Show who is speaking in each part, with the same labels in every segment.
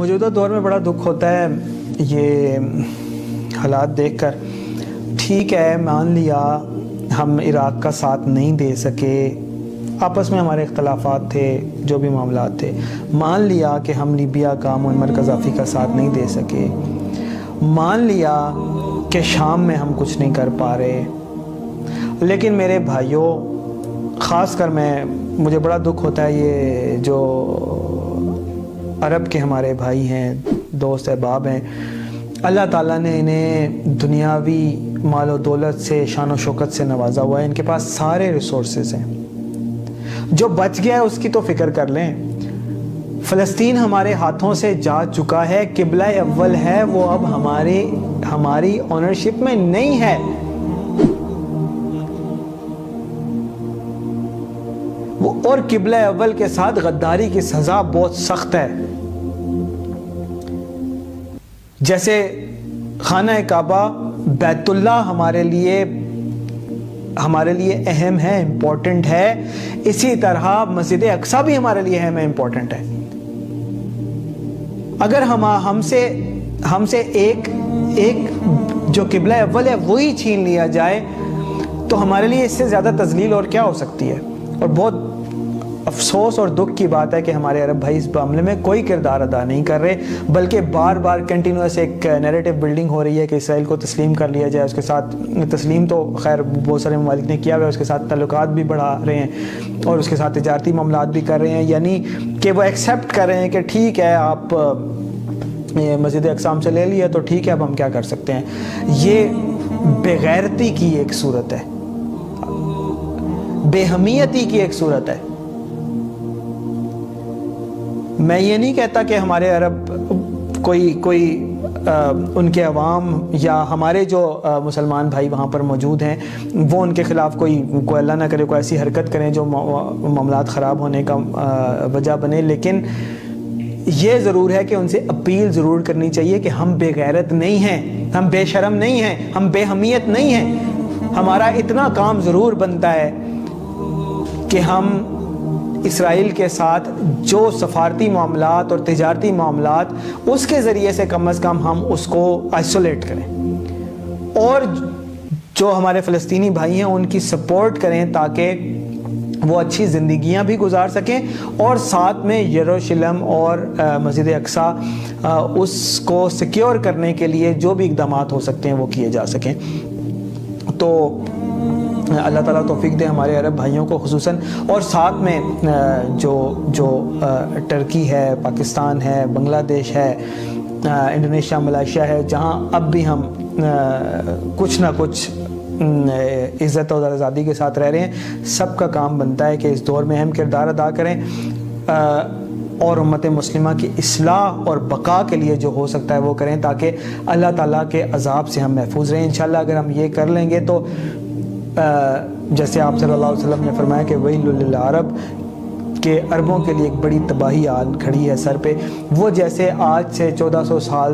Speaker 1: موجودہ دور میں بڑا دکھ ہوتا ہے یہ حالات دیکھ کر۔ ٹھیک ہے، مان لیا ہم عراق کا ساتھ نہیں دے سکے، آپس میں ہمارے اختلافات تھے، جو بھی معاملات تھے، مان لیا کہ ہم لیبیا کا معمر قذافی کا ساتھ نہیں دے سکے، مان لیا کہ شام میں ہم کچھ نہیں کر پا رہے، لیکن میرے بھائیوں، خاص کر مجھے بڑا دکھ ہوتا ہے یہ جو عرب کے ہمارے بھائی ہیں، دوست احباب ہیں، اللہ تعالیٰ نے انہیں دنیاوی مال و دولت سے، شان و شوکت سے نوازا ہوا ہے، ان کے پاس سارے ریسورسز ہیں۔ جو بچ گیا ہے اس کی تو فکر کر لیں۔ فلسطین ہمارے ہاتھوں سے جا چکا ہے، قبلہ اول ہے، وہ اب ہماری اونرشپ میں نہیں ہے۔ وہ اور قبلہ اول کے ساتھ غداری کی سزا بہت سخت ہے۔ جیسے خانہ کعبہ بیت اللہ ہمارے لیے اہم ہے، امپورٹنٹ ہے، اسی طرح مسجد اقصی بھی ہمارے لیے اہم ہے، امپورٹنٹ ہے۔ اگر ہم سے ایک جو قبلہ اول ہے وہی چھین لیا جائے تو ہمارے لیے اس سے زیادہ تذلیل اور کیا ہو سکتی ہے۔ اور بہت افسوس اور دکھ کی بات ہے کہ ہمارے عرب بھائی اس معاملے میں کوئی کردار ادا نہیں کر رہے، بلکہ بار بار کنٹینیوس ایک نیریٹو بلڈنگ ہو رہی ہے کہ اسرائیل کو تسلیم کر لیا جائے، اس کے ساتھ تسلیم تو خیر بہت سارے ممالک نے کیا ہوا ہے، اس کے ساتھ تعلقات بھی بڑھا رہے ہیں اور اس کے ساتھ تجارتی معاملات بھی کر رہے ہیں، یعنی کہ وہ ایکسیپٹ کر رہے ہیں کہ ٹھیک ہے آپ مسجد اقصی سے لے لیا تو ٹھیک ہے، اب ہم کیا کر سکتے ہیں۔ یہ بے غیرتی کی ایک صورت ہے، بے حمیتی کی ایک صورت ہے۔ میں یہ نہیں کہتا کہ ہمارے عرب کوئی ان کے عوام یا ہمارے جو مسلمان بھائی وہاں پر موجود ہیں وہ ان کے خلاف کوئی اللہ نہ کرے کوئی ایسی حرکت کریں جو معاملات خراب ہونے کا وجہ بنے، لیکن یہ ضرور ہے کہ ان سے اپیل ضرور کرنی چاہیے کہ ہم بے غیرت نہیں ہیں، ہم بے شرم نہیں ہیں، ہم بے حمیت نہیں ہیں۔ ہمارا اتنا کام ضرور بنتا ہے کہ ہم اسرائیل کے ساتھ جو سفارتی معاملات اور تجارتی معاملات اس کے ذریعے سے کم از کم ہم اس کو آئسولیٹ کریں، اور جو ہمارے فلسطینی بھائی ہیں ان کی سپورٹ کریں تاکہ وہ اچھی زندگیاں بھی گزار سکیں، اور ساتھ میں یروشلم اور مسجد اقصی اس کو سیکیور کرنے کے لیے جو بھی اقدامات ہو سکتے ہیں وہ کیے جا سکیں۔ تو اللہ تعالیٰ توفیق دے ہمارے عرب بھائیوں کو خصوصاً، اور ساتھ میں جو ٹرکی ہے، پاکستان ہے، بنگلہ دیش ہے، انڈونیشیا، ملائیشیا ہے، جہاں اب بھی ہم کچھ نہ کچھ عزت اور آزادی کے ساتھ رہ رہے ہیں، سب کا کام بنتا ہے کہ اس دور میں اہم کردار ادا کریں اور امت مسلمہ کی اصلاح اور بقا کے لیے جو ہو سکتا ہے وہ کریں، تاکہ اللہ تعالیٰ کے عذاب سے ہم محفوظ رہیں۔ انشاءاللہ اگر ہم یہ کر لیں گے تو جیسے آپ صلی اللہ علیہ وسلم نے فرمایا کہ ویل للعرب، کہ عربوں کے لیے ایک بڑی تباہی آن کھڑی ہے سر پہ۔ وہ جیسے آج سے 1400 سال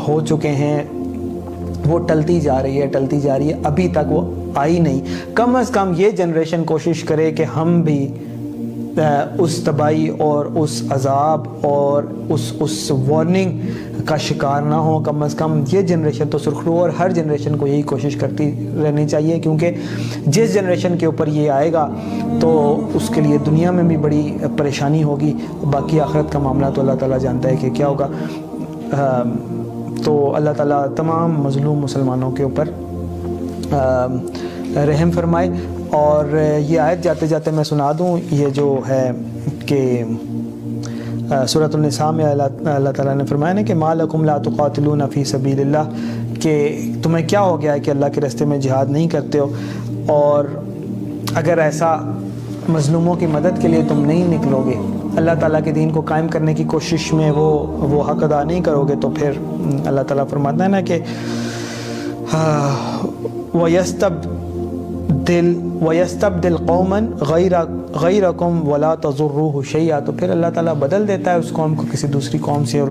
Speaker 1: ہو چکے ہیں، وہ ٹلتی جا رہی ہے، ابھی تک وہ آئی نہیں۔ کم از کم یہ جنریشن کوشش کرے کہ ہم بھی اس تباہی اور اس عذاب اور اس وارننگ کا شکار نہ ہوں۔ کم از کم یہ جنریشن تو سرخرو، اور ہر جنریشن کو یہی کوشش کرتی رہنی چاہیے، کیونکہ جس جنریشن کے اوپر یہ آئے گا تو اس کے لیے دنیا میں بھی بڑی پریشانی ہوگی، باقی آخرت کا معاملہ تو اللہ تعالیٰ جانتا ہے کہ کیا ہوگا۔ تو اللہ تعالیٰ تمام مظلوم مسلمانوں کے اوپر رحم فرمائے۔ اور یہ آیت جاتے جاتے میں سنا دوں، یہ جو ہے کہ سورۃ النساء میں اللہ تعالیٰ نے فرمایا نا کہ ما لکم لا تقاتلون فی سبیل اللہ، کہ تمہیں کیا ہو گیا ہے کہ اللہ کے راستے میں جہاد نہیں کرتے ہو، اور اگر ایسا مظلوموں کی مدد کے لیے تم نہیں نکلو گے، اللہ تعالیٰ کے دین کو قائم کرنے کی کوشش میں وہ حق ادا نہیں کرو گے، تو پھر اللہ تعالیٰ فرماتا ہے نا کہ وَيَسْتَبْدِلْ قَوْمًا غَيْرَكُمْ وَلَا تَضُرُّوهُ شَيْئًا، تو پھر اللہ تعالیٰ بدل دیتا ہے اس قوم کو کسی دوسری قوم سے، اور